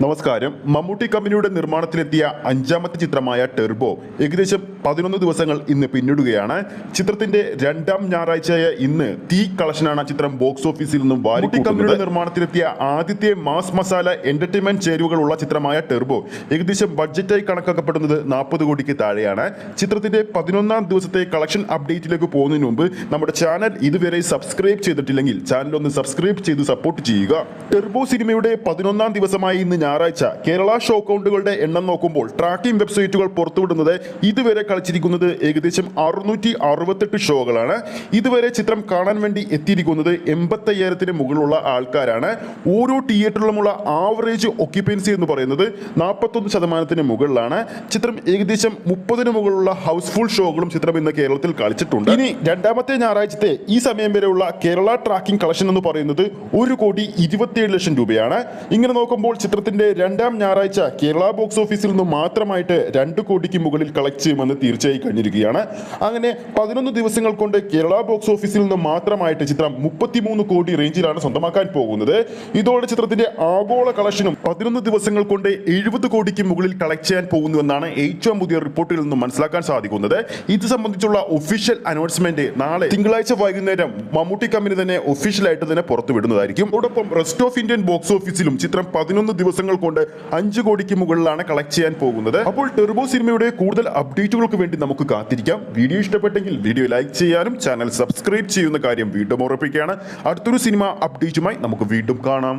നമസ്കാരം. മമ്മൂട്ടി കമ്പനിയുടെ നിർമ്മാണത്തിലെത്തിയ അഞ്ചാമത്തെ ചിത്രമായ ടെർബോ ഏകദേശം 11 ദിവസങ്ങൾ ഇന്ന് പിന്നിടുകയാണ്. ചിത്രത്തിന്റെ രണ്ടാം ഞായറാഴ്ചയായ ഇന്ന് തീ കളക്ഷനാണ് ചിത്രം ബോക്സ് ഓഫീസിൽ നിന്നും മമ്മൂട്ടി കമ്പനിയുടെ നിർമ്മാണത്തിലെത്തിയ ആദ്യത്തെ മാസ് മസാല എന്റർടൈൻമെന്റ് ചേരുവകളുള്ള ചിത്രമായ ടെർബോ ഏകദേശം ബഡ്ജറ്റായി കണക്കാക്കപ്പെടുന്നത് 40 കോടിക്ക് താഴെയാണ്. ചിത്രത്തിന്റെ 11ാം ദിവസത്തെ കളക്ഷൻ അപ്ഡേറ്റിലേക്ക് പോകുന്നതിന് മുമ്പ് നമ്മുടെ ചാനൽ ഇതുവരെ സബ്സ്ക്രൈബ് ചെയ്തിട്ടില്ലെങ്കിൽ ചാനൽ ഒന്ന് സബ്സ്ക്രൈബ് ചെയ്ത് സപ്പോർട്ട് ചെയ്യുക. ടെർബോ സിനിമയുടെ 11ാം ദിവസമായി ഇന്ന് ഞായറാഴ്ച കേരള ഷോ കൗണ്ടുകളുടെ എണ്ണം നോക്കുമ്പോൾ ട്രാക്കിംഗ് വെബ്സൈറ്റുകൾ പുറത്തുവിടുന്നത് ഇതുവരെ കളിച്ചിരിക്കുന്നത് ഏകദേശം 668 ഷോകളാണ്. ഇതുവരെ ചിത്രം കാണാൻ വേണ്ടി എത്തിയിരിക്കുന്നത് 85,000-ന് മുകളിലുള്ള ആൾക്കാരാണ്. ഓരോ തിയേറ്ററിലുമുള്ള ആവറേജ് ഒക്യുപ്പൻസി എന്ന് പറയുന്നത് 41% മുകളിലാണ്. ചിത്രം ഏകദേശം 30-ന് മുകളിലുള്ള ഹൗസ്ഫുൾ ഷോകളും ചിത്രം ഇന്ന് കേരളത്തിൽ കളിച്ചിട്ടുണ്ട്. ഇനി രണ്ടാമത്തെ ഞായറാഴ്ചത്തെ ഈ സമയം വരെയുള്ള കേരള ട്രാക്കിംഗ് കളക്ഷൻ എന്ന് പറയുന്നത് 1,27,00,000 രൂപയാണ്. ഇങ്ങനെ നോക്കുമ്പോൾ ചിത്രത്തിന്റെ രണ്ടാം ഞായറാഴ്ച കേരള ബോക്സ് ഓഫീസിൽ നിന്ന് മാത്രമായിട്ട് 2 കോടിക്ക് മുകളിൽ കളക്ട് ചെയ്യുമെന്ന് തീർച്ചയായി കഴിഞ്ഞിരിക്കുകയാണ്. അങ്ങനെ 11 ദിവസങ്ങൾ കൊണ്ട് കേരള ബോക്സ് ഓഫീസിൽ നിന്ന് മാത്രമായിട്ട് ചിത്രം 33 കോടി റേഞ്ചിലാണ് സ്വന്തമാക്കാൻ പോകുന്നത്. ഇതോടെ ചിത്രത്തിന്റെ ആഗോള കളക്ഷനും 11 ദിവസങ്ങൾ കൊണ്ട് 70 കോടിക്ക് മുകളിൽ കളക്ട് ചെയ്യാൻ പോകുന്നുവെന്നാണ് ഏറ്റവും പുതിയ റിപ്പോർട്ടിൽ നിന്നും മനസ്സിലാക്കാൻ സാധിക്കുന്നത്. ഇത് സംബന്ധിച്ചുള്ള ഒഫീഷ്യൽ അനൗൺസ്മെന്റ് നാളെ തിങ്കളാഴ്ച വൈകുന്നേരം മമ്മൂട്ടി കമ്പനി തന്നെ ഒഫീഷ്യലായിട്ട് തന്നെ പുറത്തുവിടുന്നതായിരിക്കും. അതോടൊപ്പം റെസ്റ്റ് ഓഫ് ഇന്ത്യൻ ബോക്സ് ഓഫീസിലും ചിത്രം 11 ദിവസങ്ങൾ കൊണ്ട് 5 കോടിക്ക് മുകളിലാണ് കളക്ട് ചെയ്യാൻ പോകുന്നത്. അപ്പോൾ ടെർബോ സിനിമയുടെ കൂടുതൽ അപ്ഡേറ്റുകൾക്ക് വേണ്ടി നമുക്ക് കാത്തിരിക്കാം. വീഡിയോ ഇഷ്ടപ്പെട്ടെങ്കിൽ വീഡിയോ ലൈക്ക് ചെയ്യാനും ചാനൽ സബ്സ്ക്രൈബ് ചെയ്യുന്ന കാര്യം വീണ്ടും ഓർമ്മിപ്പിക്കുകയാണ്. അടുത്തൊരു സിനിമ അപ്ഡേറ്റുമായി നമുക്ക് വീണ്ടും കാണാം.